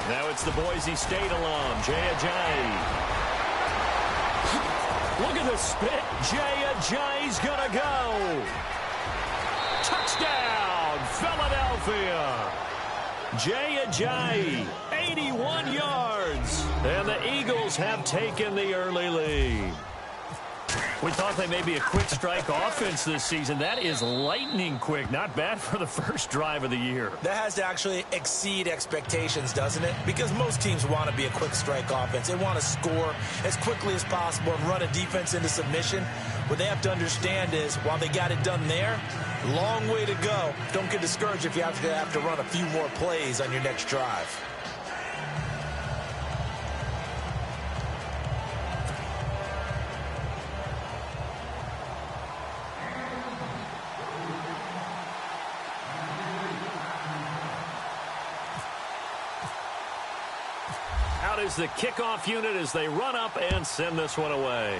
Now it's the Boise State alum, Jay Ajayi. Look at the spit. Jay Ajayi's going to go. Touchdown, Philadelphia. Jay Ajayi, 81 yards. And the Eagles have taken the early lead. We thought they may be a quick strike offense this season. That is lightning quick. Not bad for the first drive of the year. That has to actually exceed expectations, doesn't it? Because most teams want to be a quick strike offense. They want to score as quickly as possible and run a defense into submission. What they have to understand is, while they got it done there, long way to go. Don't get discouraged if you have to run a few more plays on your next drive. Out is the kickoff unit as they run up and send this one away.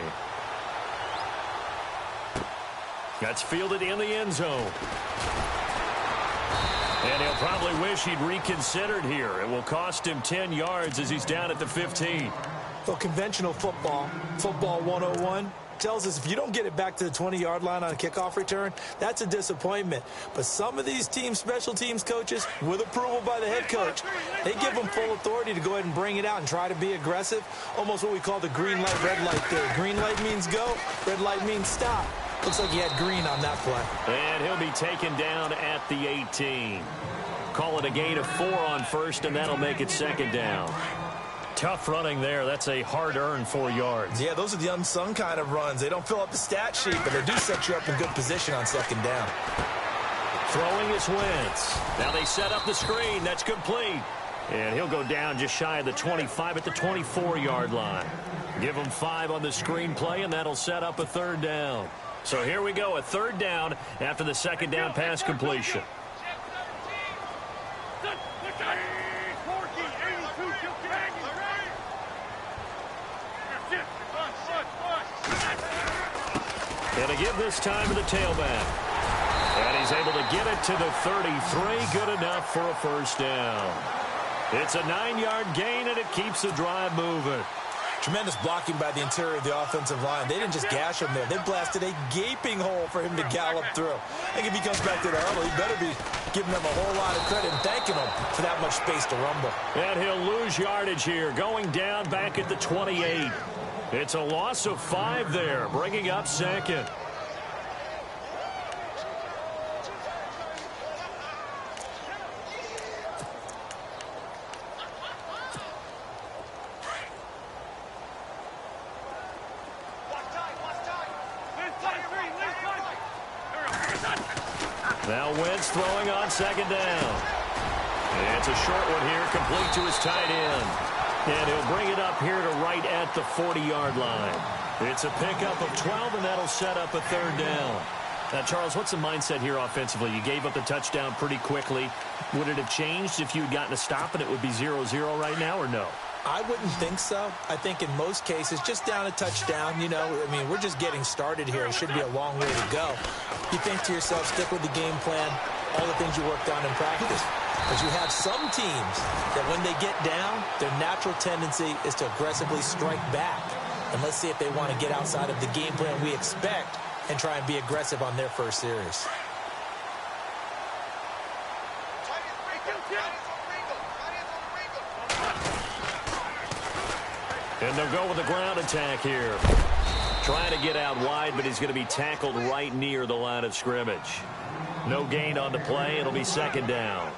That's fielded in the end zone. And he'll probably wish he'd reconsidered here. It will cost him 10 yards as he's down at the 15. Well, conventional football 101, tells us if you don't get it back to the 20-yard line on a kickoff return, that's a disappointment. But some of these special teams coaches, with approval by the head coach, they give them full authority to go ahead and bring it out and try to be aggressive. Almost what we call the green light, red light theory. Green light means go, red light means stop. Looks like he had green on that play. And he'll be taken down at the 18. Call it a gain of 4 on first, and that'll make it second down. Tough running there. That's a hard-earned 4 yards. Yeah, those are the unsung kind of runs. They don't fill up the stat sheet, but they do set you up in good position on second down. Throwing is Wentz. Now they set up the screen. That's complete. And he'll go down just shy of the 25 at the 24-yard line. Give him 5 on the screen play, and that'll set up a third down. So here we go, a third down after the second down pass completion. And to give this time to the tailback. And he's able to get it to the 33. Good enough for a first down. It's a 9-yard gain, and it keeps the drive moving. Tremendous blocking by the interior of the offensive line. They didn't just gash him there. They blasted a gaping hole for him to gallop through. I think if he comes back to the huddle, he better be giving them a whole lot of credit and thanking them for that much space to rumble. And he'll lose yardage here, going down back at the 28. It's a loss of 5 there, bringing up second. Now Wentz throwing on second down. It's a short one here, complete to his tight end. And he'll bring it up here to right at the 40-yard line. It's a pickup of 12, and that'll set up a third down. Now, Charles, what's the mindset here offensively? You gave up the touchdown pretty quickly. Would it have changed if you had gotten a stop and it would be 0-0 right now, or no? I wouldn't think so. I think in most cases, just down a touchdown, I mean, we're just getting started here. It should be a long way to go. You think to yourself, stick with the game plan, all the things you worked on in practice. But you have some teams that when they get down, their natural tendency is to aggressively strike back. And let's see if they want to get outside of the game plan we expect and try and be aggressive on their first series. And they'll go with the ground attack here. Trying to get out wide, but he's going to be tackled right near the line of scrimmage. No gain on the play. It'll be second down.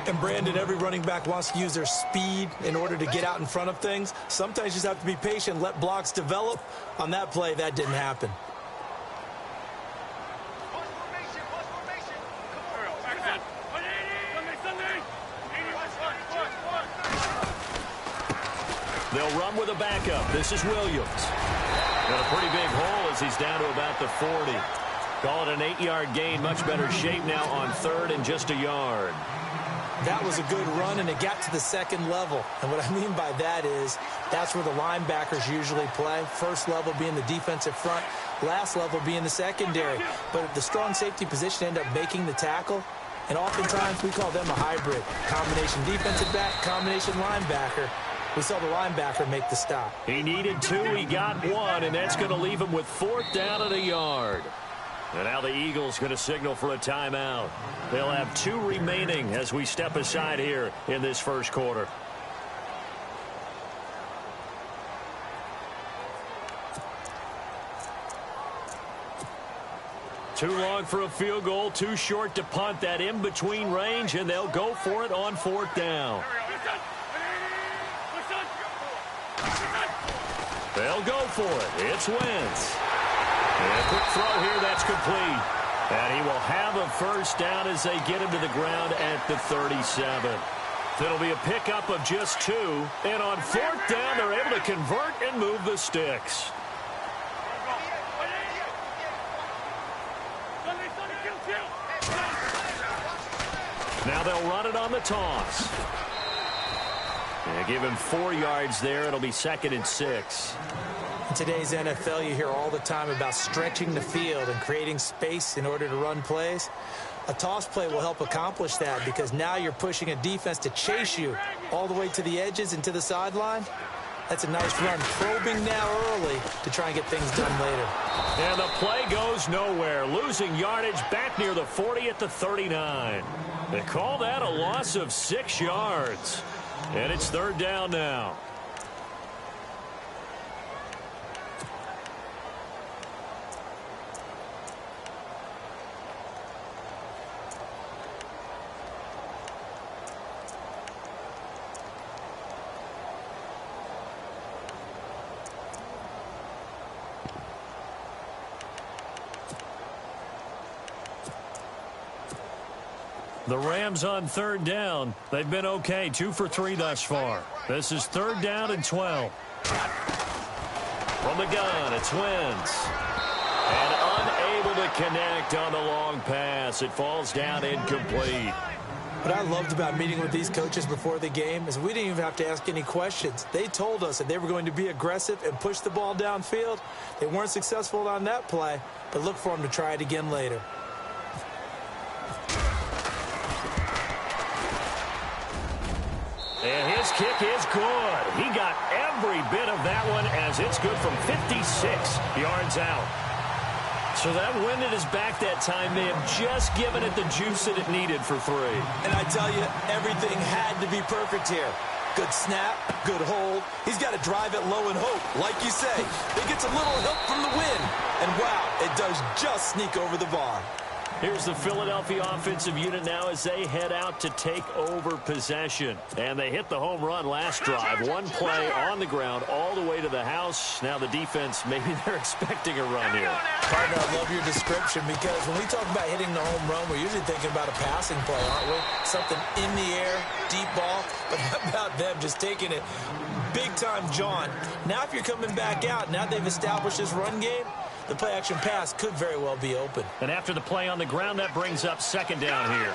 And, Brandon, every running back wants to use their speed in order to get out in front of things. Sometimes you just have to be patient, let blocks develop. On that play, that didn't happen. They'll run with a backup. This is Williams. Got a pretty big hole as he's down to about the 40. Call it an 8-yard gain. Much better shape now on third and just a yard. That was a good run, and it got to the second level. And what I mean by that is that's where the linebackers usually play. First level being the defensive front, last level being the secondary. But if the strong safety position ended up making the tackle, And oftentimes we call them a hybrid. Combination defensive back, combination linebacker. We saw the linebacker make the stop. He needed 2, he got 1, and that's going to leave him with 4th down and a yard. And now the Eagles going to signal for a timeout. They'll have 2 remaining as we step aside here in this first quarter. Too long for a field goal, too short to punt. That in-between range, and they'll go for it on 4th down. They'll go for it. It's Wentz. And a quick throw here, that's complete. And he will have a first down as they get him to the ground at the 37. It'll be a pickup of just 2. And on 4th down, they're able to convert and move the sticks. Now they'll run it on the toss. And give him 4 yards there. It'll be 2nd and 6. In today's NFL, you hear all the time about stretching the field and creating space in order to run plays. A toss play will help accomplish that because now you're pushing a defense to chase you all the way to the edges and to the sideline. That's a nice run, probing now early to try and get things done later. And the play goes nowhere, losing yardage back near the 40 at the 39. They call that a loss of 6 yards. And it's 3rd down now. The Rams on 3rd down. They've been okay, 2 for 3 thus far. This is 3rd down and 12. From the gun, it's Wentz. And unable to connect on the long pass. It falls down incomplete. What I loved about meeting with these coaches before the game is we didn't even have to ask any questions. They told us that they were going to be aggressive and push the ball downfield. They weren't successful on that play, but look for them to try it again later. And his kick is good. He got every bit of that one as it's good from 56 yards out. So that wind at his back that time may have just given it the juice that it needed for 3. And I tell you, everything had to be perfect here. Good snap, good hold. He's got to drive it low and hope. Like you say, he gets a little help from the wind. And wow, it does just sneak over the bar. Here's the Philadelphia offensive unit now as they head out to take over possession. And they hit the home run last drive. 1 play on the ground all the way to the house. Now the defense, maybe they're expecting a run here. Partner, I love your description because when we talk about hitting the home run, we're usually thinking about a passing play, aren't we? Something in the air, deep ball. But how about them just taking it big-time jaunt? Now if you're coming back out, now they've established this run game, the play-action pass could very well be open. And after the play on the ground, that brings up 2nd down here.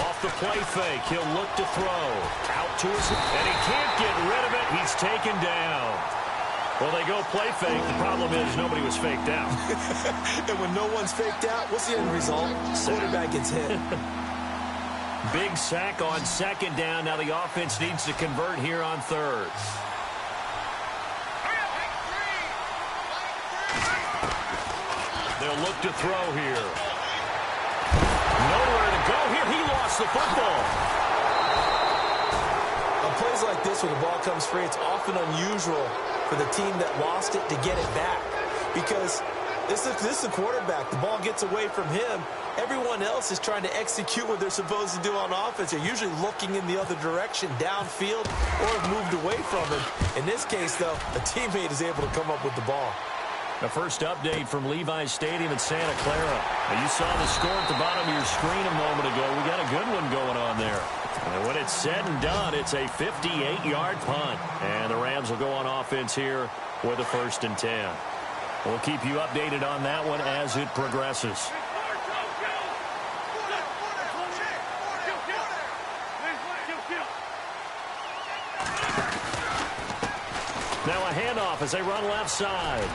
Off the play fake, he'll look to throw. Out to his, and he can't get rid of it. He's taken down. Well, they go play fake. The problem is nobody was faked out. And when no one's faked out, what's the end result? Quarterback gets hit. Big sack on 2nd down. Now the offense needs to convert here on 3rd. They'll look to throw here. Nowhere to go here. He lost the football. On plays like this where the ball comes free, it's often unusual for the team that lost it to get it back. Because this is the quarterback. The ball gets away from him. Everyone else is trying to execute what they're supposed to do on offense. They're usually looking in the other direction, downfield, or have moved away from him. In this case, though, a teammate is able to come up with the ball. The first update from Levi's Stadium in Santa Clara. Now, you saw the score at the bottom of your screen a moment ago. We got a good one going on there. And when it's said and done, it's a 58-yard punt. And the Rams will go on offense here with a 1st and 10. We'll keep you updated on that one as it progresses. Now a handoff as they run left side.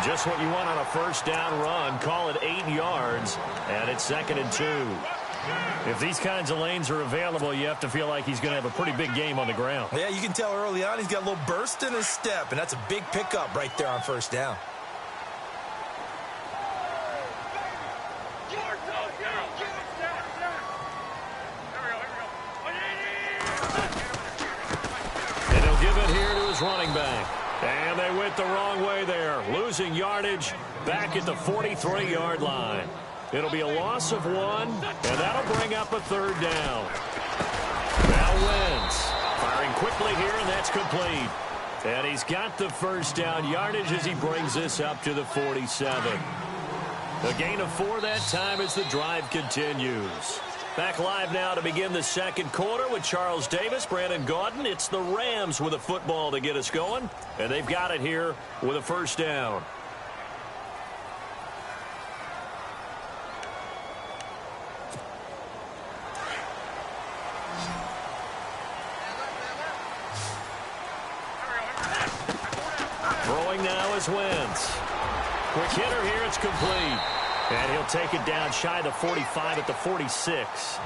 Just what you want on a first down run. Call it 8 yards, and it's 2nd and 2. If these kinds of lanes are available, you have to feel like he's going to have a pretty big game on the ground. Yeah, you can tell early on he's got a little burst in his step, and that's a big pickup right there on first down. And he'll give it here to his running back. And they went the wrong way there, losing yardage back at the 43-yard line. It'll be a loss of 1, and that'll bring up a 3rd down. Now Wentz firing quickly here, and that's complete. And he's got the first down yardage as he brings this up to the 47. A gain of 4 that time as the drive continues. Back live now to begin the second quarter with Charles Davis, Brandon Gaudin. It's the Rams with a football to get us going, and they've got it here with a first down. Throwing now is Wentz. Quick hitter here, it's complete. And he'll take it down shy of the 45 at the 46.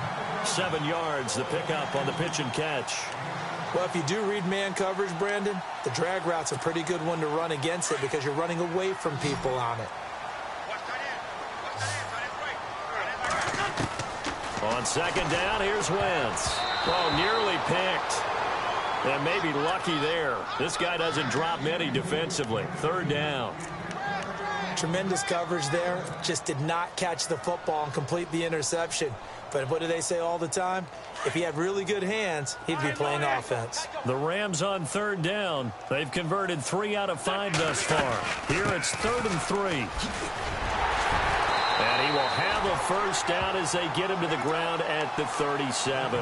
7 yards, the pickup on the pitch and catch. Well, if you do read man coverage, Brandon, the drag route's a pretty good one to run against it because you're running away from people on it. On 2nd down, here's Wentz. Oh, nearly picked. And maybe lucky there. This guy doesn't drop many defensively. 3rd down. Tremendous coverage there. Just did not catch the football and complete the interception. But what do they say all the time? If he had really good hands, he'd be playing offense. The Rams on 3rd down. They've converted 3 out of 5 thus far. Here it's 3rd and 3. And he will have a first down as they get him to the ground at the 37.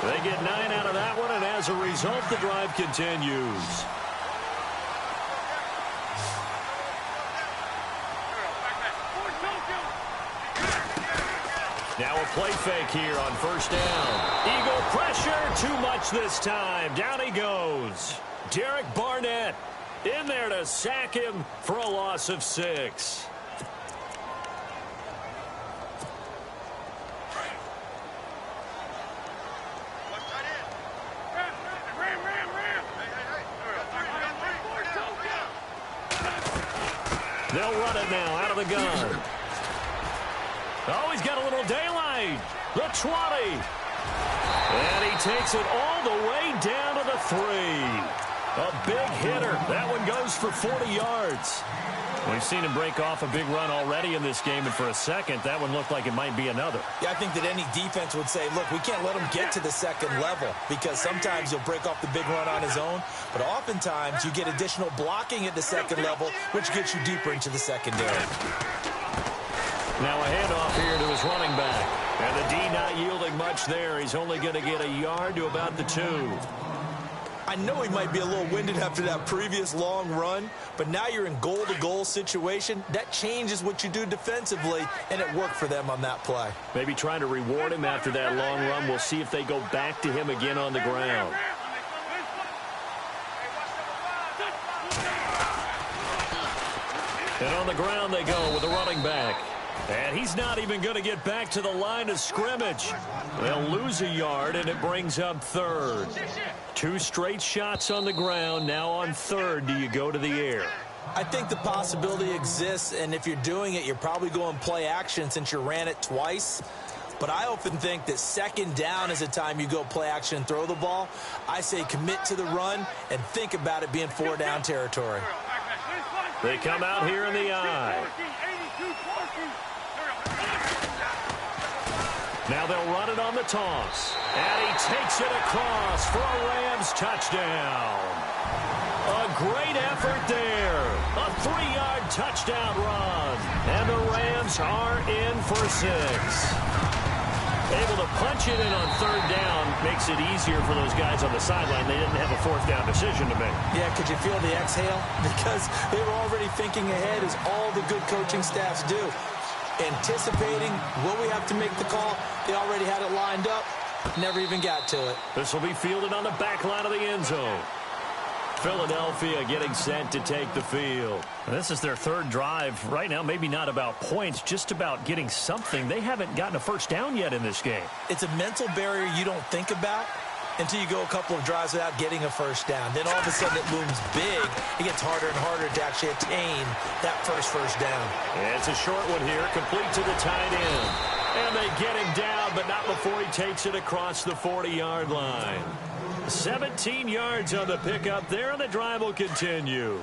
They get 9 out of that one, and as a result, the drive continues. Now a play fake here on first down. Eagle pressure, too much this time. Down he goes. Derek Barnett in there to sack him for a loss of 6. They'll run it now out of the gun. Oh, he's got a little daylight. The 20. And he takes it all the way down to the 3. A big hitter. That one goes for 40 yards. We've seen him break off a big run already in this game, and for a second, that one looked like it might be another. Yeah, I think that any defense would say, look, we can't let him get to the second level because sometimes he'll break off the big run on his own, but oftentimes you get additional blocking at the second level, which gets you deeper into the secondary. Now a handoff here to his running back. And the D not yielding much there. He's only going to get a yard to about the 2. I know he might be a little winded after that previous long run, but now you're in goal-to-goal situation. That changes what you do defensively, and it worked for them on that play. Maybe trying to reward him after that long run. We'll see if they go back to him again on the ground. And on the ground they go with the running back. And he's not even going to get back to the line of scrimmage. They'll lose a yard, and it brings up 3rd. 2 straight shots on the ground. Now on 3rd, do you go to the air? I think the possibility exists, and if you're doing it, you're probably going play action since you ran it twice. But I often think that 2nd down is the time you go play action and throw the ball. I say commit to the run and think about it being 4-down territory. They come out here in the eye. Now they'll run it on the toss. And he takes it across for a Rams touchdown. A great effort there. A 3-yard touchdown run. And the Rams are in for 6. Able to punch it in on 3rd down makes it easier for those guys on the sideline. They didn't have a 4th down decision to make. Yeah, could you feel the exhale? Because they were already thinking ahead, as all the good coaching staffs do. Anticipating, will we have to make the call? They already had it lined up. Never even got to it. This will be fielded on the back line of the end zone. Philadelphia getting set to take the field. This is their third drive. Right now, maybe not about points, just about getting something. They haven't gotten a first down yet in this game. It's a mental barrier you don't think about until you go a couple of drives without getting a first down. Then all of a sudden it looms big. It gets harder and harder to actually attain that first down. And it's a short one here, complete to the tight end. And they get him down, but not before he takes it across the 40-yard line. 17 yards on the pickup there, and the drive will continue.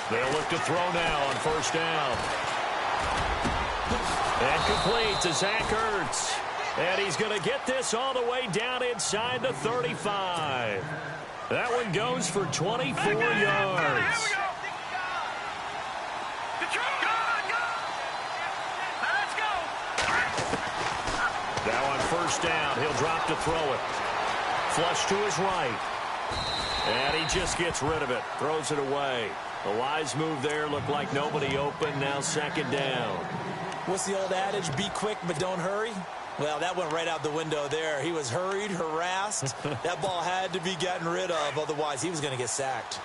They'll look to throw now on first down. And complete to Zach Ertz. And he's going to get this all the way down inside the 35. That one goes for 24 yards. Now on first down, he'll drop to throw it. Flush to his right. And he just gets rid of it. Throws it away. A wise move there. Looked like nobody open. Now second down. What's the old adage? Be quick, but don't hurry. Well, that went right out the window there. He was hurried, harassed. That ball had to be gotten rid of. Otherwise, he was going to get sacked.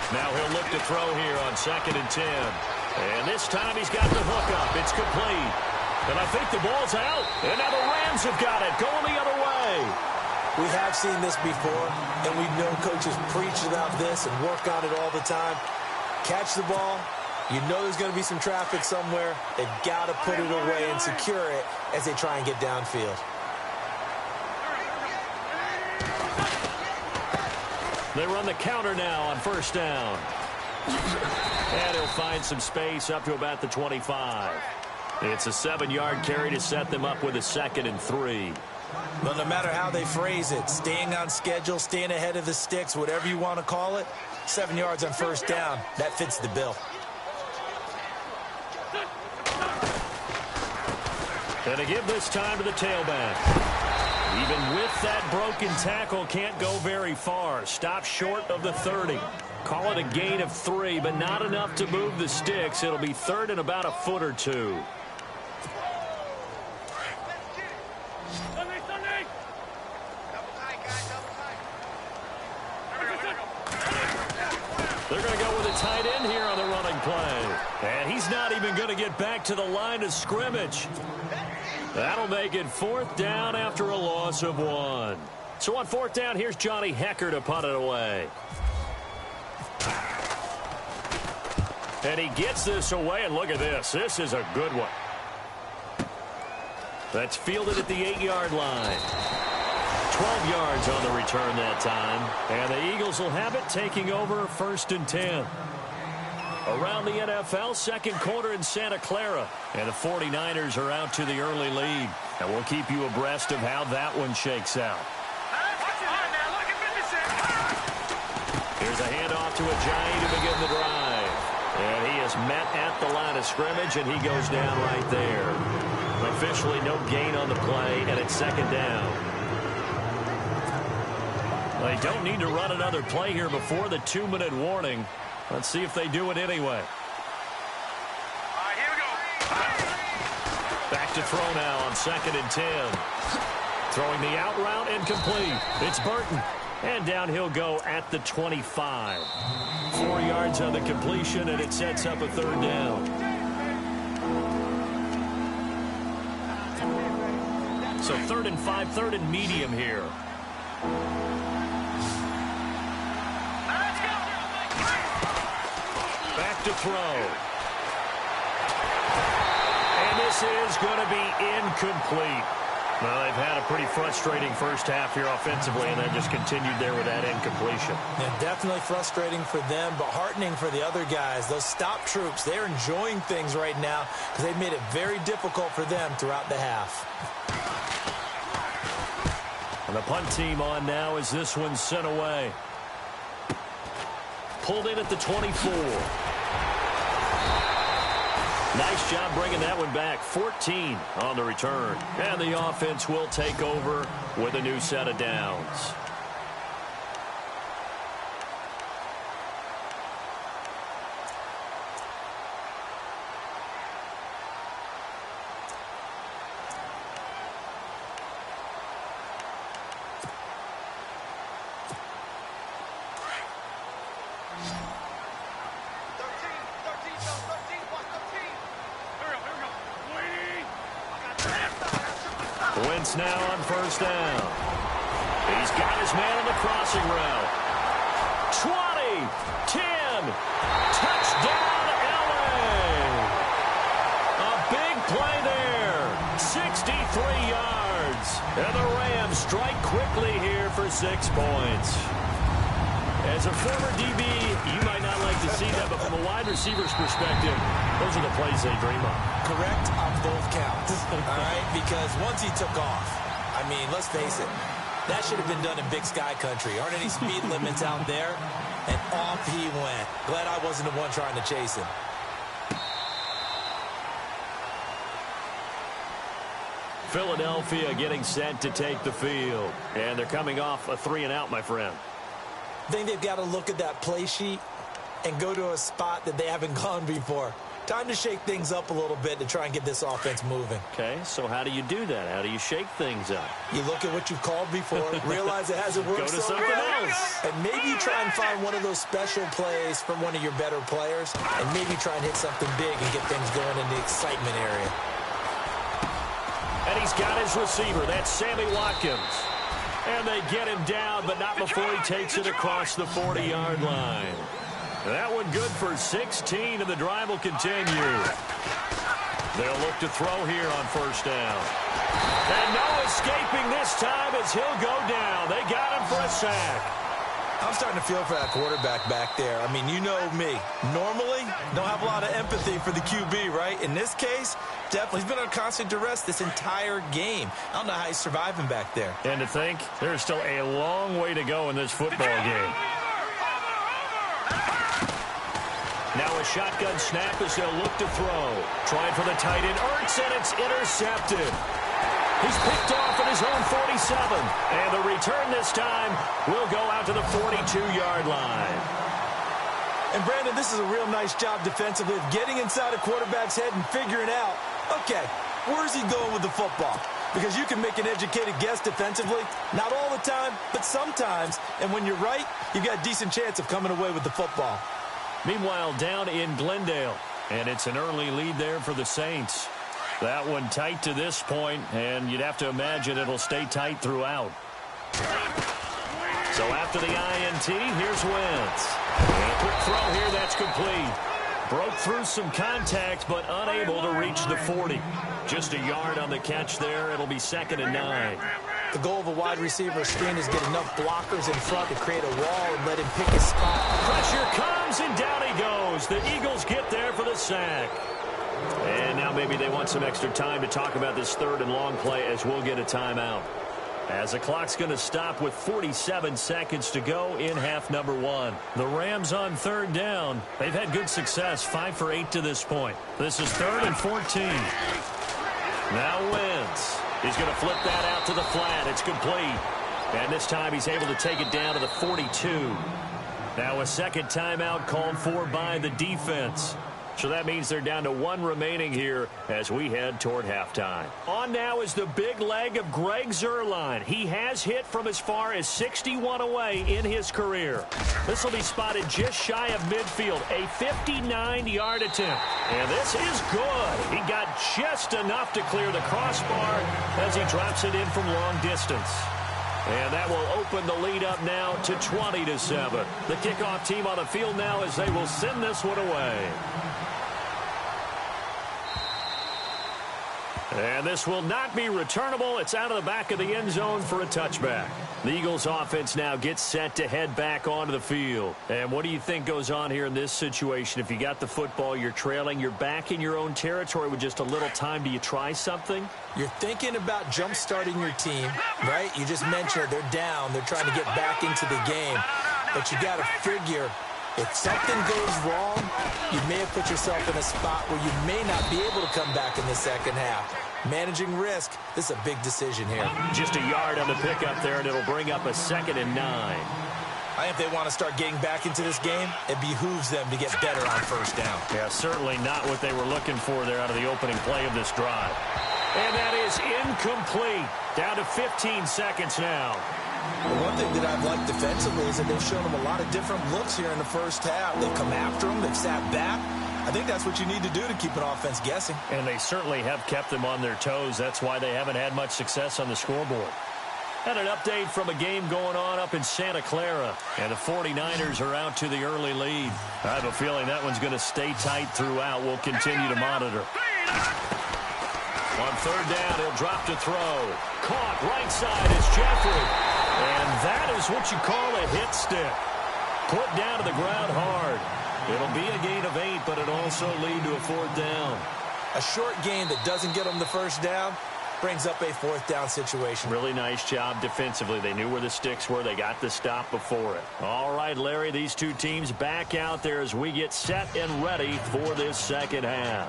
Now he'll look to throw here on 2nd and 10. And this time he's got the hook up. It's complete. And I think the ball's out. And now the Rams have got it, going the other way. We have seen this before, and we've known coaches preach about this and work on it all the time. Catch the ball. You know there's going to be some traffic somewhere. They've got to put it away and secure it as they try and get downfield. They run the counter now on first down. And he'll find some space up to about the 25. It's a 7-yard carry to set them up with a 2nd and 3. Well, no matter how they phrase it, staying on schedule, staying ahead of the sticks, whatever you want to call it, 7 yards on first down, that fits the bill. And to give this time to the tailback. Even with that broken tackle, can't go very far. Stop short of the 30. Call it a gain of 3, but not enough to move the sticks. It'll be third and about a foot or two. They're going to go with a tight end here on the running play. And he's not even going to get back to the line of scrimmage. That'll make it 4th down after a loss of 1. So on 4th down, here's Johnny Hekker to punt it away. And he gets this away, and look at this. This is a good one. That's fielded at the 8-yard line. 12 yards on the return that time. And the Eagles will have it, taking over 1st and 10. Around the NFL, second quarter in Santa Clara. And the 49ers are out to the early lead. And we'll keep you abreast of how that one shakes out. Here's a handoff to Ajayi to begin the drive. And he is met at the line of scrimmage, and he goes down right there. Officially no gain on the play, and it's 2nd down. They don't need to run another play here before the 2-minute warning. Let's see if they do it anyway. Back to throw now on 2nd and 10. Throwing the out route, incomplete. It's Burton. And down he'll go at the 25. 4 yards on the completion, and it sets up a 3rd down. So 3rd and 5, 3rd and medium here. Back to throw. And this is going to be incomplete. Well, they've had a pretty frustrating first half here offensively, and they've just continued there with that incompletion. Yeah, definitely frustrating for them, but heartening for the other guys. Those stop troops, they're enjoying things right now because they've made it very difficult for them throughout the half. And the punt team on now as this one's sent away. Pulled in at the 24. Nice job bringing that one back. 14 on the return. And the offense will take over with a new set of downs. Wentz now on first down. He's got his man on the crossing route. 20, 10, touchdown LA. A big play there, 63 yards. And the Rams strike quickly here for 6 points. As a former DB, you might not like to see that, but from a wide receiver's perspective, those are the plays they dream of. Correct on both counts, all right? Because once he took off, I mean, let's face it, that should have been done in Big Sky country. Aren't any speed limits out there? And off he went. Glad I wasn't the one trying to chase him. Philadelphia getting set to take the field. And they're coming off a 3-and-out, my friend. I think they've got to look at that play sheet and go to a spot that they haven't gone before. Time to shake things up a little bit to try and get this offense moving. Okay, so how do you do that? How do you shake things up? You look at what you've called before, realize it hasn't worked. Go to so something well, else. and maybe you try and find one of those special plays from one of your better players, and maybe try and hit something big and get things going in the excitement area. And he's got his receiver. That's Sammy Watkins. And they get him down, but not before he takes it across the 40-yard line. That one good for 16, and the drive will continue. They'll look to throw here on first down. And no escaping this time as he'll go down. They got him for a sack. I'm starting to feel for that quarterback back there. I mean, you know me. Normally, don't have a lot of empathy for the QB, right? In this case, definitely. He's been on constant duress this entire game. I don't know how he's surviving back there. And to think, there's still a long way to go in this football game. Now a shotgun snap as they'll look to throw. Trying for the tight end, Ertz, and it's intercepted. He's picked off at his own 47. And the return this time will go out to the 42-yard line. And, Brandon, this is a real nice job defensively of getting inside a quarterback's head and figuring out, okay, where's he going with the football? Because you can make an educated guess defensively. Not all the time, but sometimes. And when you're right, you've got a decent chance of coming away with the football. Meanwhile, down in Glendale. And it's an early lead there for the Saints. That one tight to this point, and you'd have to imagine it'll stay tight throughout. So after the INT, here's Wentz. And a quick throw here, that's complete. Broke through some contact, but unable to reach the 40. Just a yard on the catch there. It'll be 2nd and 9. The goal of a wide receiver screen is get enough blockers in front to create a wall and let him pick his spot. Pressure comes, and down he goes. The Eagles get there for the sack. And now maybe they want some extra time to talk about this 3rd and long play as we'll get a timeout. As the clock's going to stop with 47 seconds to go in half number 1. The Rams on 3rd down. They've had good success, 5 for 8 to this point. This is 3rd and 14. Now Wentz. He's going to flip that out to the flat. It's complete. And this time he's able to take it down to the 42. Now a second timeout called for by the defense. So that means they're down to 1 remaining here as we head toward halftime. On now is the big leg of Greg Zuerlein. He has hit from as far as 61 away in his career. This will be spotted just shy of midfield, a 59-yard attempt. And this is good. He got just enough to clear the crossbar as he drops it in from long distance. And that will open the lead up now to 20-7. The kickoff team on the field now as they will send this one away. And this will not be returnable. It's out of the back of the end zone for a touchback. The Eagles offense now gets set to head back onto the field. And what do you think goes on here in this situation? If you got the football, you're trailing, you're back in your own territory with just a little time. Do you try something? You're thinking about jump-starting your team, right? You just mentioned it. They're down. They're trying to get back into the game. But you got to figure, if something goes wrong, you may have put yourself in a spot where you may not be able to come back in the second half. Managing risk, this is a big decision here. Just a yard on the pickup there, and it'll bring up a 2nd and 9. I think if they want to start getting back into this game, it behooves them to get better on first down. Yeah, certainly not what they were looking for there out of the opening play of this drive. And that is incomplete. Down to 15 seconds now. Well, one thing that I've liked defensively is that they've shown them a lot of different looks here in the first half. They've come after them. They've sat back. I think that's what you need to do to keep an offense guessing. And they certainly have kept them on their toes. That's why they haven't had much success on the scoreboard. And an update from a game going on up in Santa Clara. And the 49ers are out to the early lead. I have a feeling that one's going to stay tight throughout. We'll continue to monitor. On third down, he'll drop to throw. Caught right side is Jeffrey. And that is what you call a hit stick. Put down to the ground hard. It'll be a gain of 8, but it'll also lead to a fourth down. A short gain that doesn't get them the first down brings up a fourth down situation. Really nice job defensively. They knew where the sticks were. They got the stop before it. All right, Larry, these two teams back out there as we get set and ready for this second half.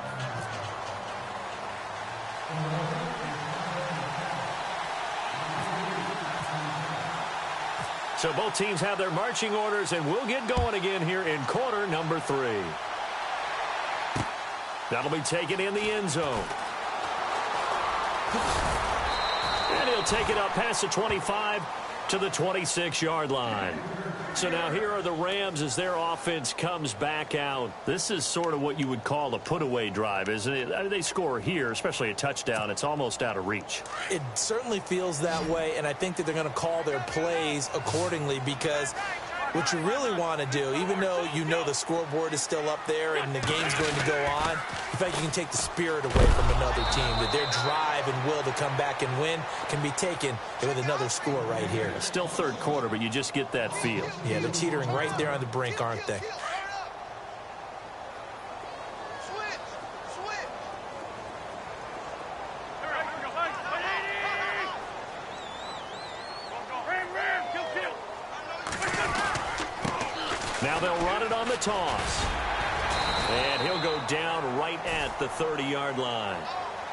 So both teams have their marching orders, and we'll get going again here in quarter number 3. That'll be taken in the end zone. And he'll take it up past the 25 to the 26-yard line. So now here are the Rams as their offense comes back out. This is sort of what you would call a put-away drive, isn't it? I mean, they score here, especially a touchdown. It's almost out of reach. It certainly feels that way, and I think that they're going to call their plays accordingly because what you really want to do, even though you know the scoreboard is still up there and the game's going to go on, in fact, you can take the spirit away from another team, that their drive and will to come back and win can be taken with another score right here. Still third quarter, but you just get that feel. Yeah, they're teetering right there on the brink, aren't they? Now they'll run it on the toss. And he'll go down right at the 30-yard line.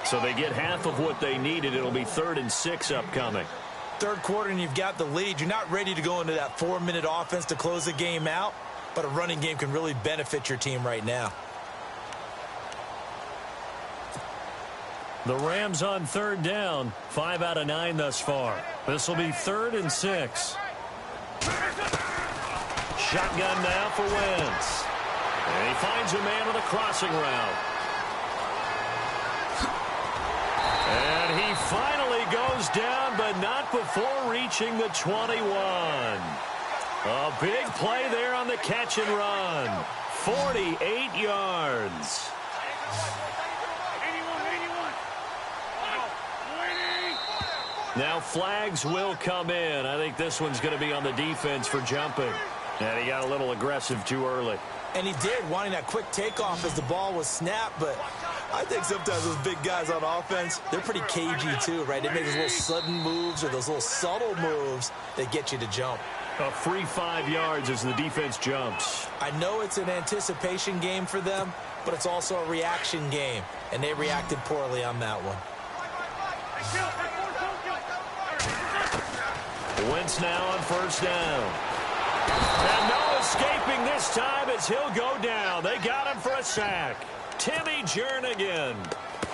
So they get half of what they needed. It'll be 3rd and 6 upcoming. Third quarter and you've got the lead. You're not ready to go into that 4-minute offense to close the game out, but a running game can really benefit your team right now. The Rams on third down, 5 out of 9 thus far. This will be 3rd and 6. Shotgun now for Wentz. And he finds a man with a crossing route. And he finally goes down, but not before reaching the 21. A big play there on the catch and run. 48 yards. Now flags will come in. I think this one's going to be on the defense for jumping. And he got a little aggressive too early. And he did, wanting that quick takeoff as the ball was snapped. But I think sometimes those big guys on offense, they're pretty cagey too, right? They make those little sudden moves or those little subtle moves that get you to jump. A free 5 yards as the defense jumps. I know it's an anticipation game for them, but it's also a reaction game. And they reacted poorly on that one. Wentz now on first down. And no escaping this time as he'll go down. They got him for a sack. Timmy Jernigan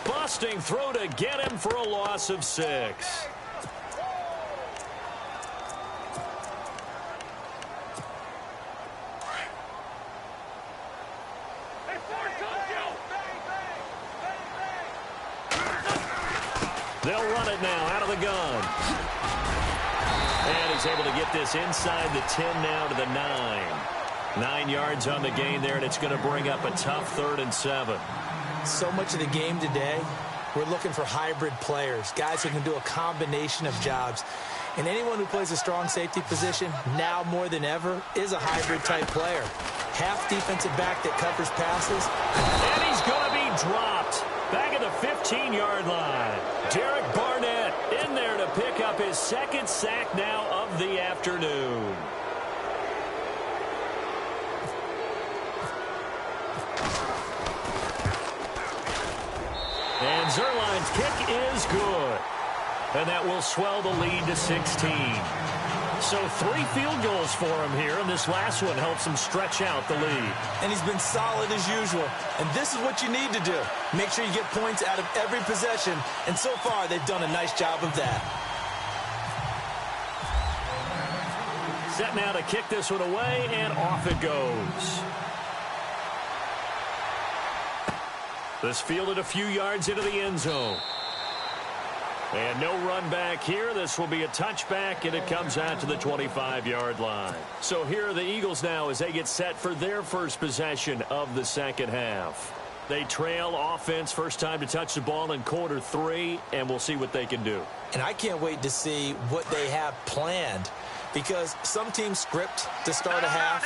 busting through to get him for a loss of 6. They'll run it now out of the gun. And he's able to get this inside the 10 now to the 9. 9 yards on the gain there, and it's going to bring up a tough 3rd and 7. So much of the game today, we're looking for hybrid players, guys who can do a combination of jobs. And anyone who plays a strong safety position, now more than ever, is a hybrid-type player. Half defensive back that covers passes. And he's going to be dropped back at the 15-yard line. Derek Barnett in there to pick up his 2nd sack now of the afternoon. And Zuerlein's kick is good. And that will swell the lead to 16. So 3 field goals for him here, and this last one helps him stretch out the lead. And he's been solid as usual. And this is what you need to do. Make sure you get points out of every possession. And so far, they've done a nice job of that. Set now to kick this one away, and off it goes. This fielded a few yards into the end zone. And no run back here. This will be a touchback, and it comes out to the 25-yard line. So here are the Eagles now as they get set for their first possession of the second half. They trail offense, first time to touch the ball in quarter 3, and we'll see what they can do. And I can't wait to see what they have planned, because some teams script to start a half.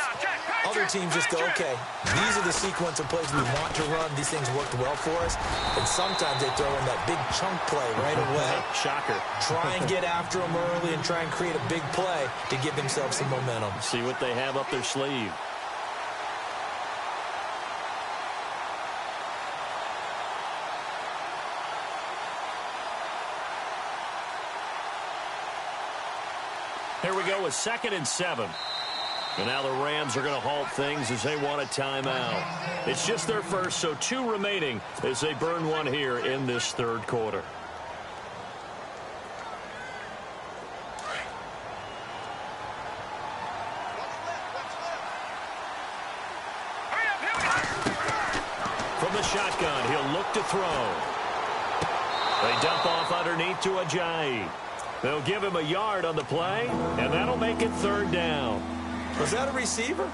Other teams just go, okay, these are the sequence of plays we want to run. These things worked well for us. And sometimes they throw in that big chunk play right away. Shocker. Try and get after them early and try and create a big play to give themselves some momentum. See what they have up their sleeve. Here we go with 2nd and 7. And now the Rams are going to halt things as they want a timeout. It's just their first, so 2 remaining as they burn one here in this third quarter. From the shotgun, he'll look to throw. They dump off underneath to Ajayi. They'll give him a yard on the play, and that'll make it 3rd down. Was that a receiver?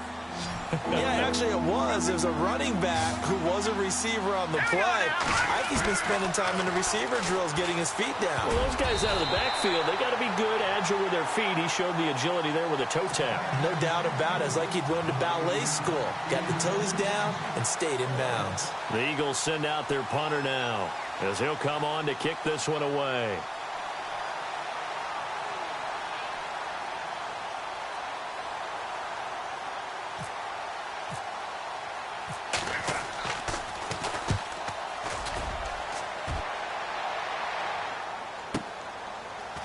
Yeah, actually it was. It was a running back who was a receiver on the play. I think he's been spending time in the receiver drills getting his feet down. Well, those guys out of the backfield, they got to be good, agile with their feet. He showed the agility there with a toe tap. No doubt about it. It's like he'd went to ballet school. Got the toes down and stayed in bounds. The Eagles send out their punter now as he'll come on to kick this one away.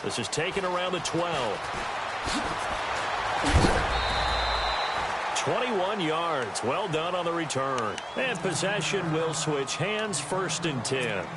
This is taken around the 12. 21 yards. Well done on the return. And possession will switch hands, 1st and 10.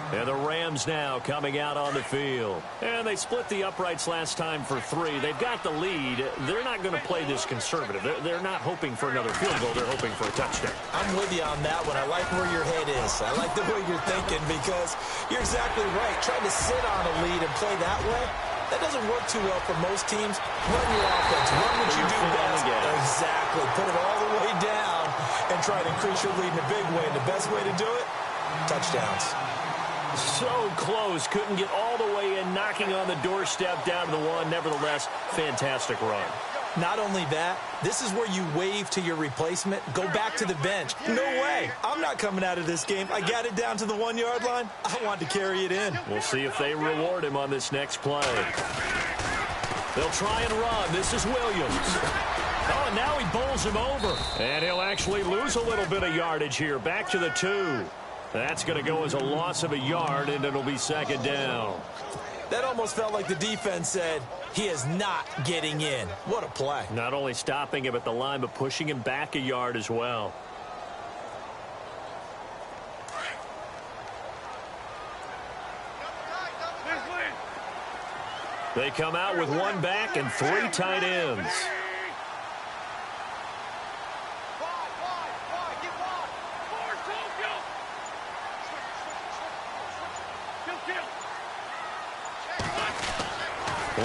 And the Rams now coming out on the field. And they split the uprights last time for 3. They've got the lead. They're not going to play this conservative. They're not hoping for another field goal. They're hoping for a touchdown. I'm with you on that one. I like where your head is. I like the way you're thinking, because you're exactly right. Trying to sit on a lead and play that way, that doesn't work too well for most teams. Run your offense. Run what you do best. Exactly. Put it all the way down and try to increase your lead in a big way. And the best way to do it, touchdowns. So close. Couldn't get all the way in, knocking on the doorstep down to the 1. Nevertheless, fantastic run. Not only that, this is where you wave to your replacement. Go back to the bench. No way. I'm not coming out of this game. I got it down to the 1-yard line. I want to carry it in. We'll see if they reward him on this next play. They'll try and run. This is Williams. Oh, and now he bowls him over. And he'll actually lose a little bit of yardage here. Back to the 2. That's going to go as a loss of a yard, and it'll be 2nd down. That almost felt like the defense said, he is not getting in. What a play. Not only stopping him at the line, but pushing him back a yard as well. They come out with 1 back and 3 tight ends.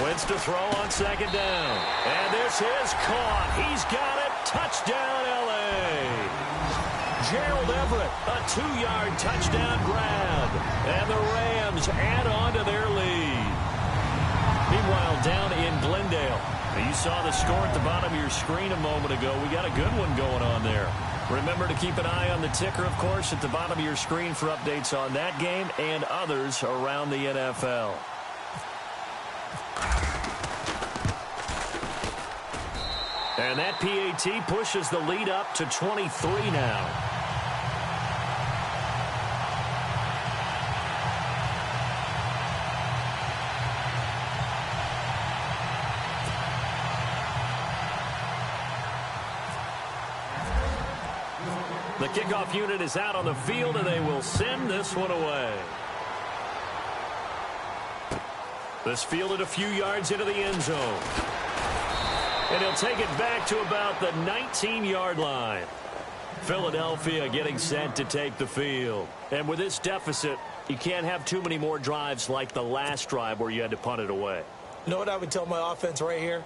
Wentz to throw on 2nd down. And this is caught. He's got it. Touchdown, L.A. Gerald Everett, a 2-yard touchdown grab. And the Rams add on to their lead. Meanwhile, down in Glendale, you saw the score at the bottom of your screen a moment ago. We got a good one going on there. Remember to keep an eye on the ticker, of course, at the bottom of your screen for updates on that game and others around the NFL. And that PAT pushes the lead up to 23 now. The kickoff unit is out on the field, and they will send this one away. This fielded a few yards into the end zone. And he'll take it back to about the 19-yard line. Philadelphia getting set to take the field. And with this deficit, you can't have too many more drives like the last drive where you had to punt it away. You know what I would tell my offense right here?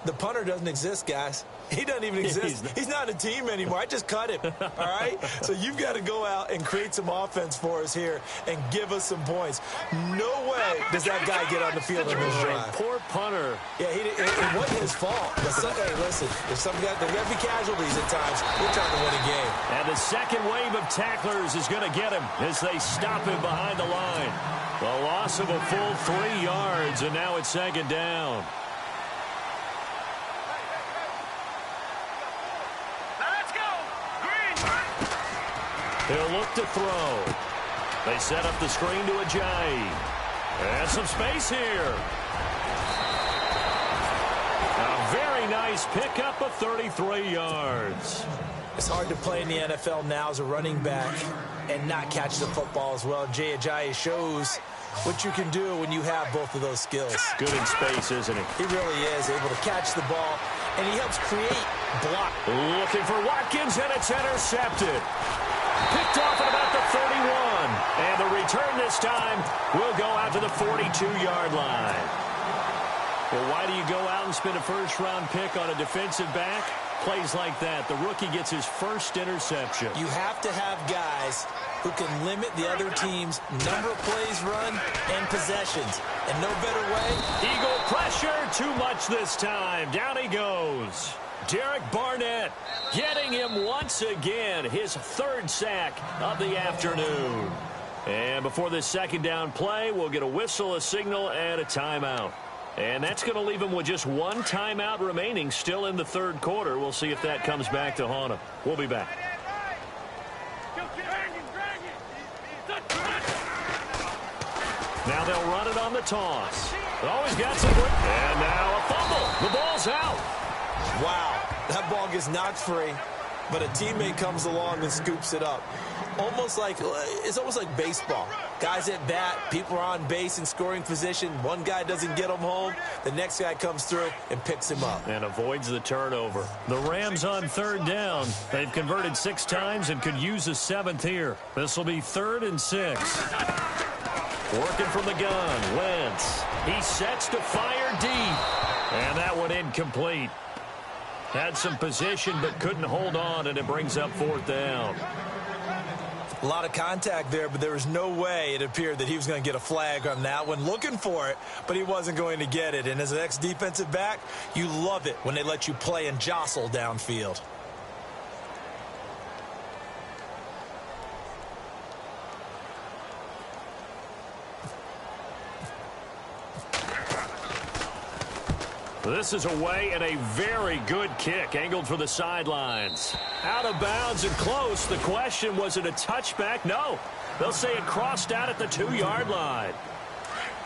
The punter doesn't exist, guys. He doesn't even exist. He's not a team anymore. I just cut him, all right? So you've got to go out and create some offense for us here and give us some points. No way does that guy get on the field in this drive. Poor punter. Yeah, it wasn't his fault. Hey, listen, there's got to be casualties at times. We're trying to win a game. And the second wave of tacklers is going to get him as they stop him behind the line. The loss of a full 3 yards, and now it's second down. He'll look to throw. They set up the screen to Ajayi. And some space here. A very nice pickup of 33 yards. It's hard to play in the NFL now as a running back and not catch the football as well. Jay Ajayi shows what you can do when you have both of those skills. Good in space, isn't he? He really is able to catch the ball, and he helps create block. Looking for Watkins, and it's intercepted. Picked off at about the 31. And the return this time will go out to the 42-yard line. Well, why do you go out and spend a first-round pick on a defensive back? Plays like that. The rookie gets his first interception. You have to have guys who can limit the other team's number of plays run and possessions. And no better way. Eagle pressure, too much this time. Down he goes. Derek Barnett getting him once again, his third sack of the afternoon. And before this second down play, we'll get a whistle, a signal, and a timeout. And that's going to leave him with just one timeout remaining still in the third quarter. We'll see if that comes back to haunt him. We'll be back. Now they'll run it on the toss. Always got some work. And now a fumble. The ball's out. Wow, that ball gets knocked free, but a teammate comes along and scoops it up. It's almost like baseball. Guys at bat, people are on base in scoring position. One guy doesn't get him home. The next guy comes through and picks him up. And avoids the turnover. The Rams on third down. They've converted 6 times and could use a 7th here. This will be 3rd and 6. Working from the gun, Wentz. He sets to fire deep. And that one incomplete. Had some position but couldn't hold on, and it brings up 4th down. A lot of contact there, but there was no way it appeared that he was going to get a flag on that one. Looking for it, but he wasn't going to get it. And as an ex-defensive back, you love it when they let you play and jostle downfield. This is away and a very good kick, angled for the sidelines. Out of bounds and close. The question, was it a touchback? No. They'll say it crossed out at the 2-yard line.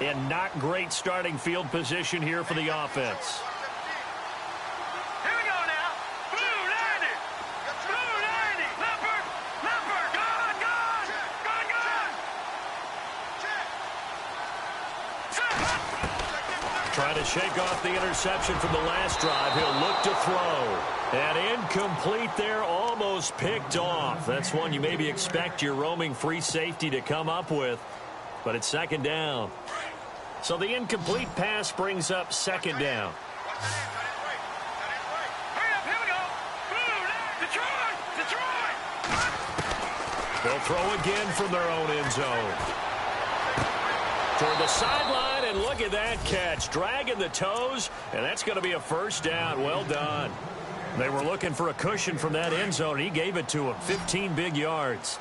And not great starting field position here for the offense. Here we go now. Blue 90. Blue 90. Leopard. Leopard. Gone. Trying to shake off the interception from the last drive. He'll look to throw. And incomplete there, almost picked off. That's one you maybe expect your roaming free safety to come up with. But it's second down. So the incomplete pass brings up second down. Hurry up. Here we go. Blue. Detroit. They'll throw again from their own end zone. Toward the sideline, and look at that catch. Dragging the toes, and that's going to be a first down. Well done. They were looking for a cushion from that end zone, and he gave it to them. 15 big yards.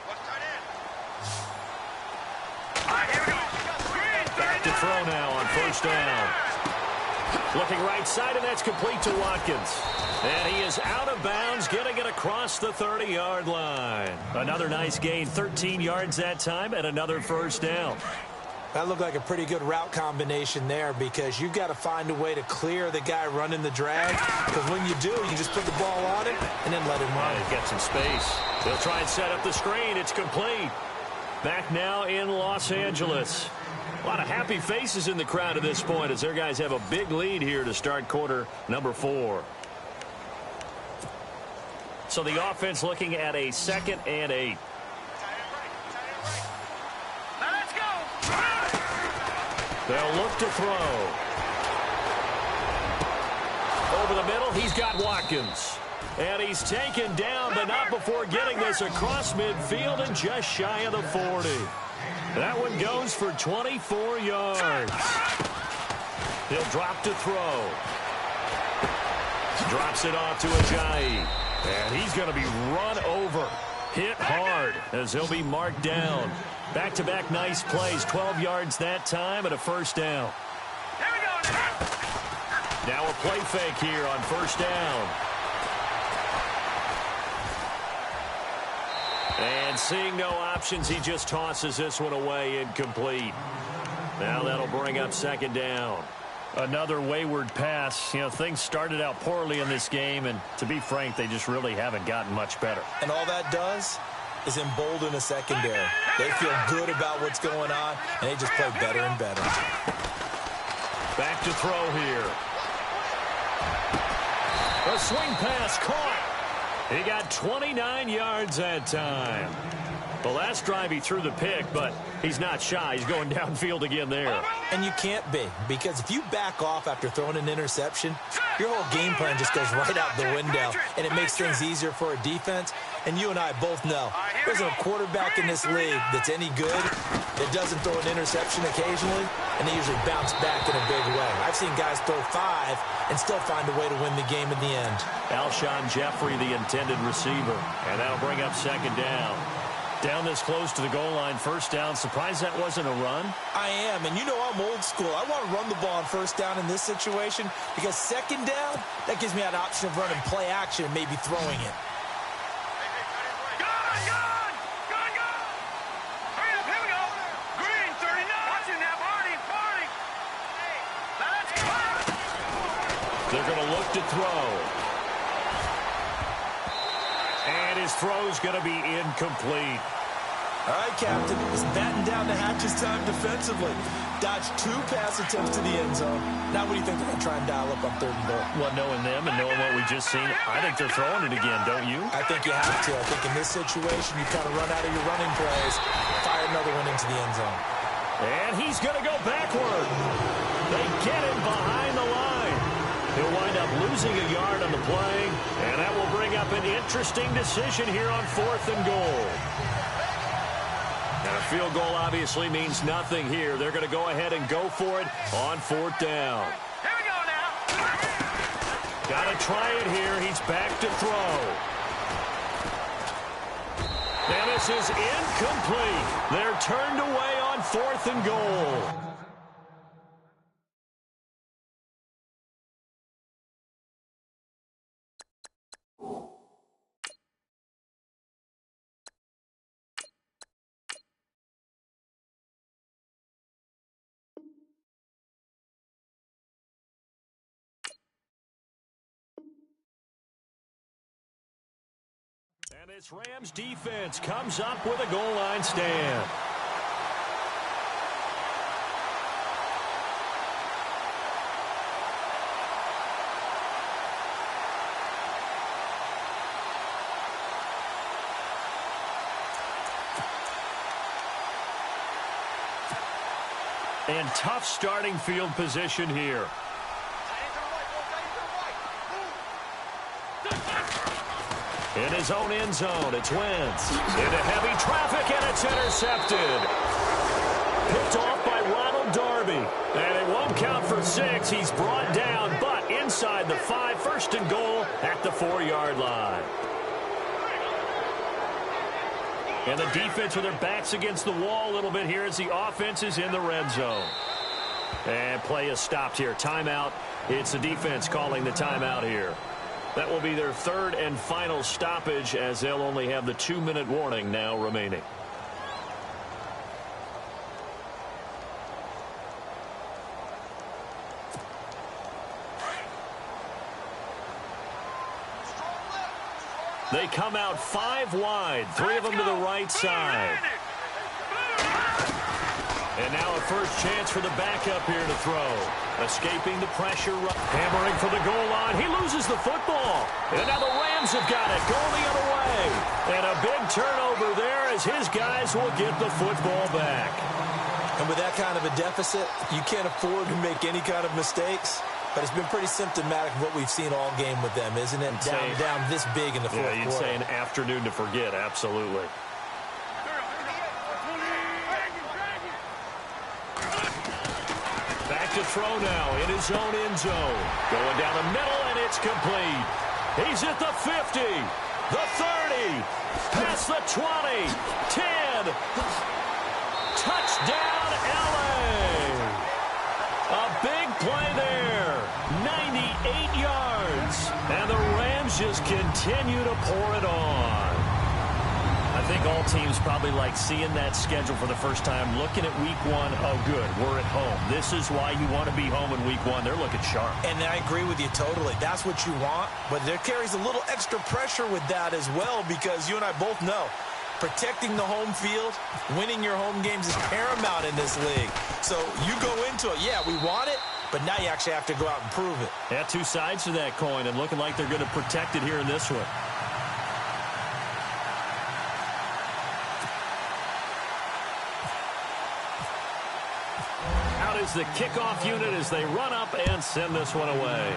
Back to throw now on first down. Looking right side, and that's complete to Watkins. And he is out of bounds, getting it across the 30-yard line. Another nice gain, 13 yards that time, and another first down. That looked like a pretty good route combination there, because you've got to find a way to clear the guy running the drag. Because when you do, you just put the ball on him and then let him run. He's got some space. They'll try and set up the screen. It's complete. Back now in Los Angeles. A lot of happy faces in the crowd at this point as their guys have a big lead here to start quarter number 4. So the offense looking at a 2nd and 8. Now let's go. They'll look to throw. Over the middle, he's got Watkins. And he's taken down, but not before getting this across midfield and just shy of the 40. That one goes for 24 yards. He'll drop to throw. Drops it off to Ajayi. And he's going to be run over. Hit hard as he'll be marked down. Back-to-back nice plays. 12 yards that time and a first down. Here we go now. Now a play fake here on first down. And seeing no options, he just tosses this one away incomplete. Now that'll bring up 2nd down. Another wayward pass. You know, things started out poorly in this game, and to be frank, they just really haven't gotten much better. And all that does is embolden a secondary. They feel good about what's going on, and they just play better and better. Back to throw here. A swing pass caught. He got 29 yards that time. The last drive he threw the pick, but he's not shy. He's going downfield again there. And you can't be, because if you back off after throwing an interception, your whole game plan just goes right out the window, and it makes things easier for a defense. And you and I both know there's a quarterback in this league that's any good that doesn't throw an interception occasionally, and they usually bounce back in a big way. I've seen guys throw 5 and still find a way to win the game in the end. Alshon Jeffrey, the intended receiver, and that'll bring up 2nd down. Down this close to the goal line, first down. Surprised that wasn't a run? I am, and you know I'm old school. I want to run the ball on first down in this situation because 2nd down, that gives me an option of running play action and maybe throwing it. Here we go. Green, 39. Watch it now, Barney. Now let's go. They're going to look to throw. And his throw's going to be incomplete. All right, Captain. It's batten down the hatches time defensively. Dodged 2 pass attempts to the end zone. Now what do you think they're going to try and dial up on 3rd and goal? Well, knowing them and knowing what we just seen, I think they're throwing it again, don't you? I think you have to. I think in this situation, you kind of run out of your running plays, fire another one into the end zone. And he's going to go backward. They get him behind the line. He'll wind up losing a yard on the play, and that will bring up an interesting decision here on 4th and goal. And a field goal obviously means nothing here. They're going to go ahead and go for it on 4th down. Here we go now. Got to try it here. He's back to throw. And this is incomplete. They're turned away on 4th and goal. And this Rams defense comes up with a goal line stand. And tough starting field position here. In his own end zone, it's Wentz. Into heavy traffic, and it's intercepted. Picked off by Ronald Darby. And it won't count for 6. He's brought down, but inside the 5, 1st and goal at the 4-yard line. And the defense with their backs against the wall a little bit here as the offense is in the red zone. And play is stopped here. Timeout. It's the defense calling the timeout here. That will be their 3rd and final stoppage as they'll only have the 2-minute warning now remaining. They come out 5 wide, 3 of them to the right side. And now a first chance for the backup here to throw. Escaping the pressure, hammering for the goal line. He loses the football. And now the Rams have got it, going the other way. And a big turnover there as his guys will get the football back. And with that kind of a deficit, you can't afford to make any kind of mistakes. But it's been pretty symptomatic of what we've seen all game with them, isn't it? Down this big in the fourth quarter. Yeah, you'd say an afternoon to forget, absolutely. Back to throw now in his own end zone. Going down the middle, and it's complete. He's at the 50, the 30, past the 20, 10. Touchdown, L.A. A big play there. 98 yards. And the Rams just continue to pour it on. I think all teams probably like seeing that schedule for the first time, looking at week one. Oh, good, we're at home. This is why you want to be home in week one. They're looking sharp. And I agree with you totally. That's what you want. But there carries a little extra pressure with that as well, because you and I both know protecting the home field, winning your home games is paramount in this league. So you go into it, yeah, we want it, but now you actually have to go out and prove it. Yeah, two sides to that coin, and looking like they're going to protect it here in this one. Out is the kickoff unit as they run up and send this one away.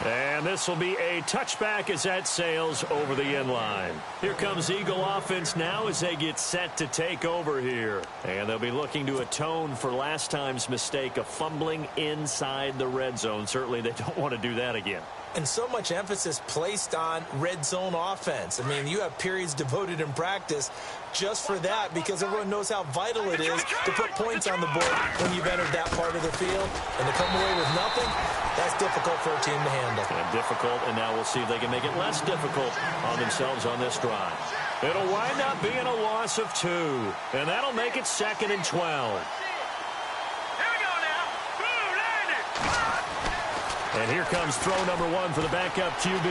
And this will be a touchback as that sails over the end line. Here comes Eagle offense now as they get set to take over here. And they'll be looking to atone for last time's mistake of fumbling inside the red zone. Certainly they don't want to do that again. And so much emphasis placed on red zone offense. I mean, you have periods devoted in practice just for that, because everyone knows how vital it is to put points on the board when you've entered that part of the field. And to come away with nothing, that's difficult for a team to handle. And difficult, and now we'll see if they can make it less difficult on themselves on this drive. It'll wind up being a loss of 2, and that'll make it 2nd and 12. And here comes throw number 1 for the backup QB.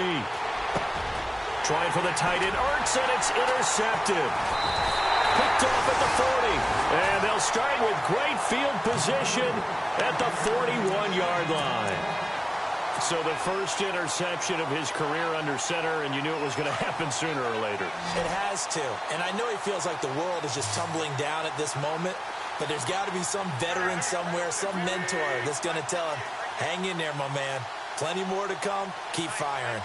Trying for the tight end, Ertz, and it's intercepted. Picked off at the 40. And they'll start with great field position at the 41-yard line. So the first interception of his career under center, and you knew it was going to happen sooner or later. It has to. And I know he feels like the world is just tumbling down at this moment, but there's got to be some veteran somewhere, some mentor that's going to tell him, hang in there, my man. Plenty more to come. Keep firing.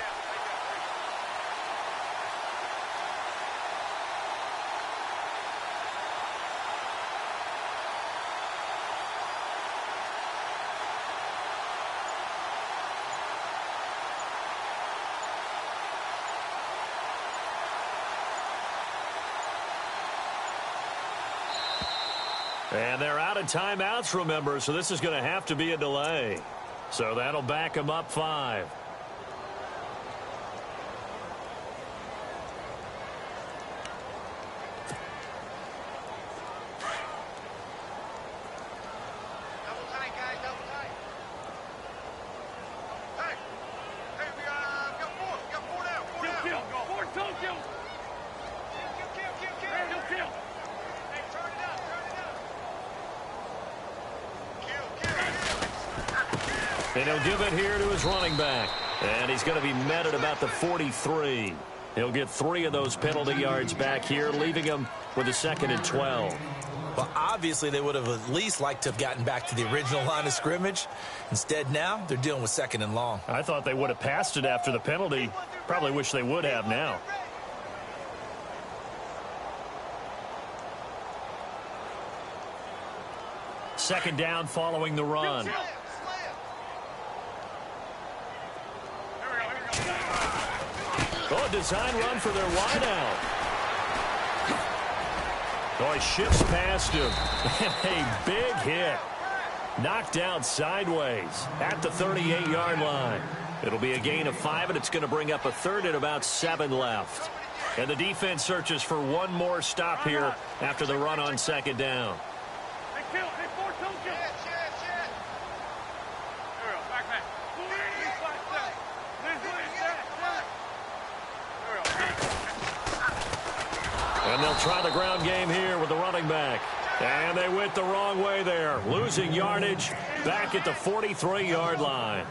And they're out of timeouts, remember, so this is going to have to be a delay. So that'll back them up 5. Double tight, guys, double tight. Hey, we got 4. We got 4 down. 4 down. Kill. 4 total kill. Kill. Hey, turn it up. And he'll give it here to his running back. And he's going to be met at about the 43. He'll get 3 of those penalty yards back here, leaving him with a 2nd and 12. Well, obviously they would have at least liked to have gotten back to the original line of scrimmage. Instead now, they're dealing with 2nd and long. I thought they would have passed it after the penalty. Probably wish they would have now. Second down following the run. Oh, a design run for their wideout. Oh, he shifts past him. And a big hit. Knocked out sideways at the 38-yard line. It'll be a gain of 5, and it's going to bring up a 3rd and about 7 left. And the defense searches for one more stop here after the run on 2nd down. And they'll try the ground game here with the running back. And they went the wrong way there, losing yardage back at the 43-yard line.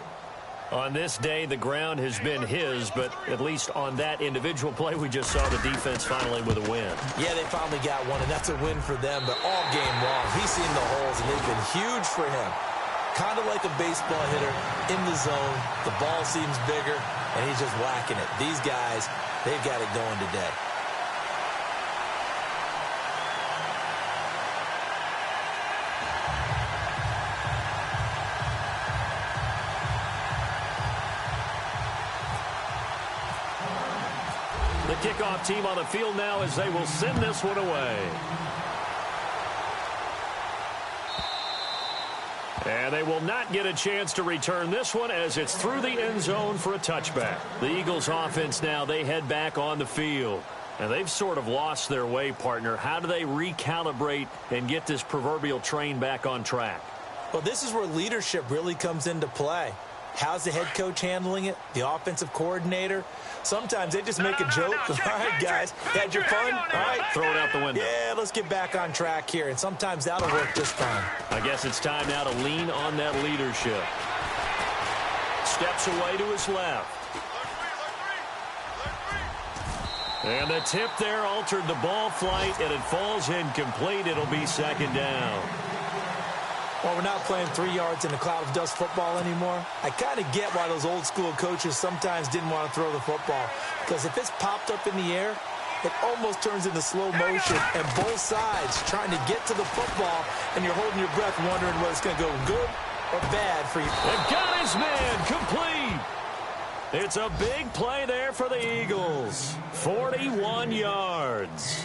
On this day, the ground has been his, but at least on that individual play, we just saw the defense finally with a win. Yeah, they finally got one, and that's a win for them, but all game long, he's seen the holes, and they've been huge for him. Kind of like a baseball hitter in the zone. The ball seems bigger, and he's just whacking it. These guys, they've got it going today. The kickoff team on the field now as they will send this one away. And they will not get a chance to return this one as it's through the end zone for a touchback. The Eagles offense now, they head back on the field. And they've sort of lost their way, partner. How do they recalibrate and get this proverbial train back on track? Well, this is where leadership really comes into play. How's the head coach handling it? The offensive coordinator? Sometimes they just make a joke. All right, guys, had your fun? All right, throw it out the window. Yeah, let's get back on track here. And sometimes that'll work just fine. I guess it's time now to lean on that leadership. Steps away to his left. And the tip there altered the ball flight, and it falls incomplete. It'll be second down. Well, we're not playing 3 yards in a cloud of dust football anymore. I kind of get why those old school coaches sometimes didn't want to throw the football. Because if it's popped up in the air, it almost turns into slow motion. And both sides trying to get to the football, and you're holding your breath wondering whether it's going to go good or bad for you. And got his man complete. It's a big play there for the Eagles. 41 yards.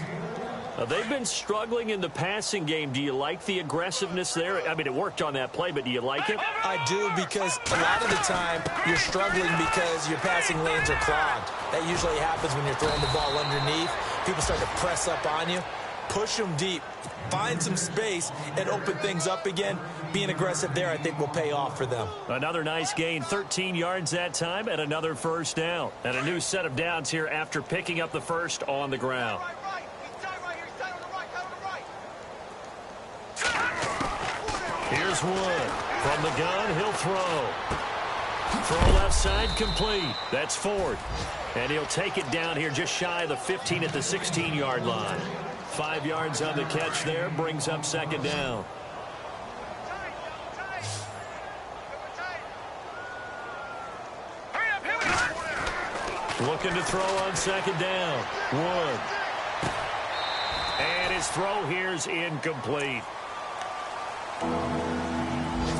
They've been struggling in the passing game. Do you like the aggressiveness there? I mean, it worked on that play, but do you like it? I do, because a lot of the time you're struggling because your passing lanes are clogged. That usually happens when you're throwing the ball underneath. People start to press up on you. Push them deep. Find some space and open things up again. Being aggressive there, I think, will pay off for them. Another nice gain, 13 yards that time, and another first down. And a new set of downs here after picking up the first on the ground. Here's Wood. From the gun, he'll throw. Throw left side, complete. That's Ford. And he'll take it down here just shy of the 15 at the 16-yard line. 5 yards on the catch there, brings up second down. Looking to throw on second down. Wood. And his throw here's incomplete.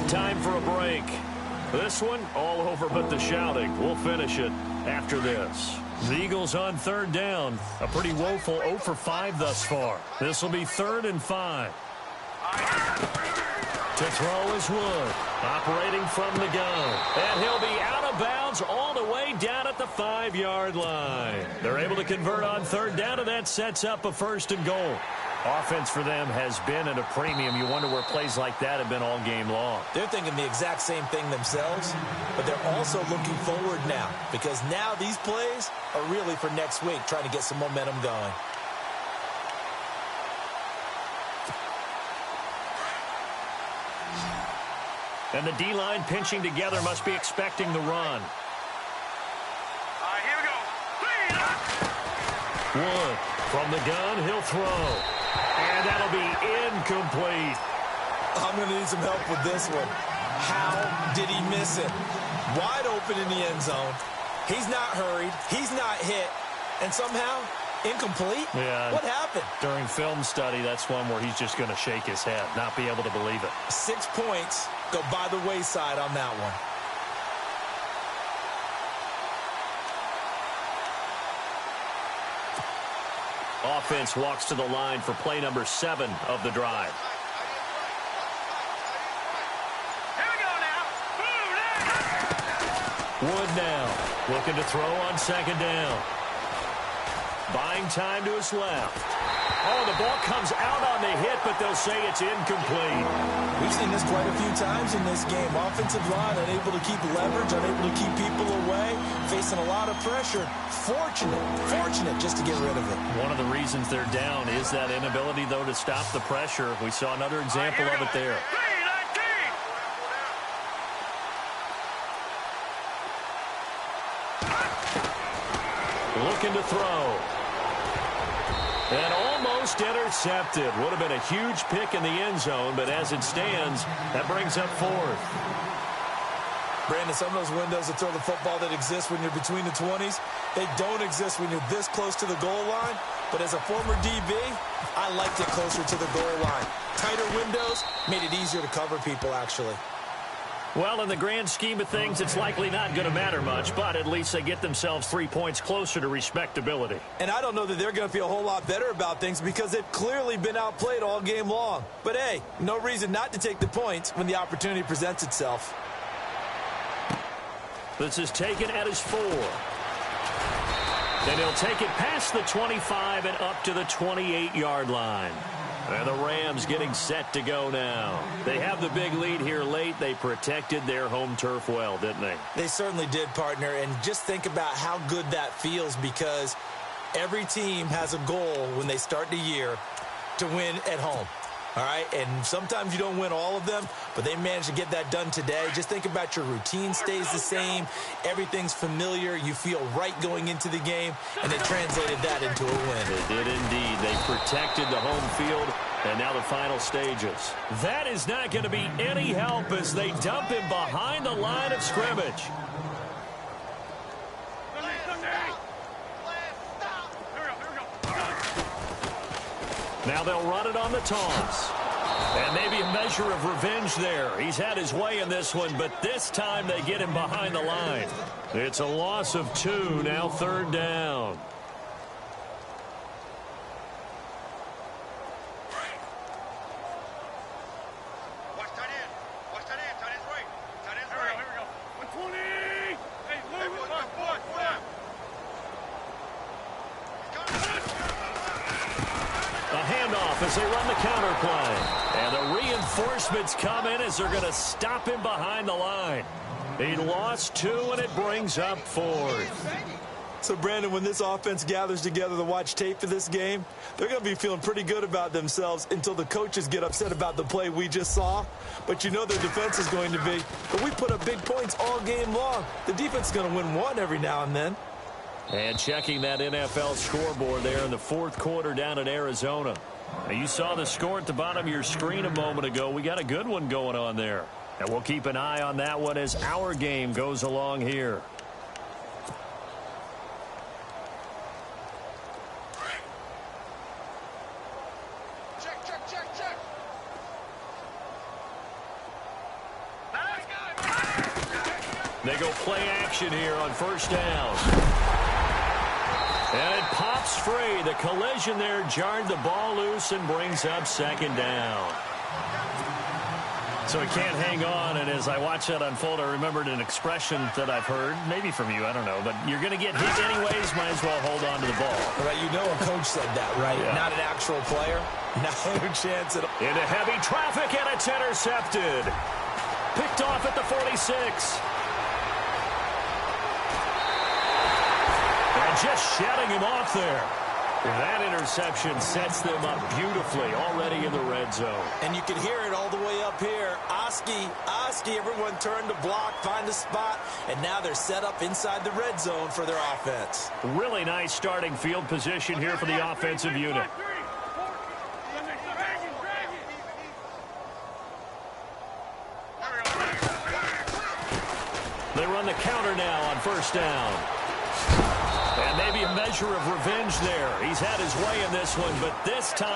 Time for a break. This one, all over but the shouting. We'll finish it after this. The Eagles on third down. A pretty woeful 0 for 5 thus far. This will be 3rd and 5. To throw is Wood. Operating from the gun. And he'll be out of bounds all the way down at the 5-yard line. They're able to convert on third down, and that sets up a 1st and goal. Offense for them has been at a premium. You wonder where plays like that have been all game long. They're thinking the exact same thing themselves, but they're also looking forward now, because now these plays are really for next week, trying to get some momentum going. And the D-line pinching together, must be expecting the run. Here we go. Wood from the gun, he'll throw. And that'll be incomplete. I'm going to need some help with this one. How did he miss it? Wide open in the end zone. He's not hurried. He's not hit. And somehow, incomplete? Yeah. What happened? During film study, that's one where he's just going to shake his head, not be able to believe it. 6 points go by the wayside on that one. Offense walks to the line for play number 7 of the drive. Here we go now. Wood now looking to throw on second down. Buying time to his left. Oh, the ball comes out on the hit, but they'll say it's incomplete. We've seen this quite a few times in this game. Offensive line unable to keep leverage, unable to keep people away, facing a lot of pressure. Fortunate just to get rid of it. One of the reasons they're down is that inability, though, to stop the pressure. We saw another example of it there. Looking to throw. And almost intercepted. Would have been a huge pick in the end zone, but as it stands, that brings up fourth. Brandon, some of those windows to throw the football that exist when you're between the 20s, they don't exist when you're this close to the goal line. But as a former DB, I liked it closer to the goal line. Tighter windows made it easier to cover people, actually. Well, in the grand scheme of things, it's likely not going to matter much, but at least they get themselves 3 points closer to respectability. And I don't know that they're going to feel a whole lot better about things because they've clearly been outplayed all game long. But, hey, no reason not to take the points when the opportunity presents itself. This is taken at his 4. And he'll take it past the 25 and up to the 28-yard line. And the Rams getting set to go now. They have the big lead here late. They protected their home turf well, didn't they? They certainly did, partner. And just think about how good that feels because every team has a goal when they start the year to win at home. All right, and sometimes you don't win all of them, but they managed to get that done today. Just think about your routine stays the same. Everything's familiar. You feel right going into the game, and they translated that into a win. They did indeed. They protected the home field, and now the final stages. That is not going to be any help as they dump him behind the line of scrimmage. Now they'll run it on the toss. And maybe a measure of revenge there. He's had his way in this one, but this time they get him behind the line. It's a loss of 2, now 3rd down. Watch tight end. Watch tight end. Tight end's right. Tight end's right. Here we go. 120. Hey, move. Foot. A handoff as they run the counter play. And the reinforcements come in as they're going to stop him behind the line. He lost 2, and it brings up 4th. So, Brandon, when this offense gathers together to watch tape for this game, they're going to be feeling pretty good about themselves until the coaches get upset about the play we just saw. But you know their defense is going to be, but we put up big points all game long. The defense is going to win one every now and then. And checking that NFL scoreboard there in the 4th quarter down in Arizona. Now, you saw the score at the bottom of your screen a moment ago. We got a good one going on there. And we'll keep an eye on that one as our game goes along here. Check. They go play action here on 1st down. And it pops free. The collision there jarred the ball loose and brings up 2nd down. So he can't hang on, and as I watch that unfold, I remembered an expression that I've heard, maybe from you, I don't know, but you're going to get hit anyways, might as well hold on to the ball. Right, you know a coach said that, right? Yeah. Not an actual player. No chance at all. Into heavy traffic, and it's intercepted. Picked off at the 46. And just shutting him off there. That interception sets them up beautifully already in the red zone. And you can hear it all the way up here. Oski, everyone turned to block, find a spot, and now they're set up inside the red zone for their offense. Really nice starting field position here for the offensive unit. They run the counter now on 1st down. And maybe a measure of revenge there. He's had his way in this one, but this time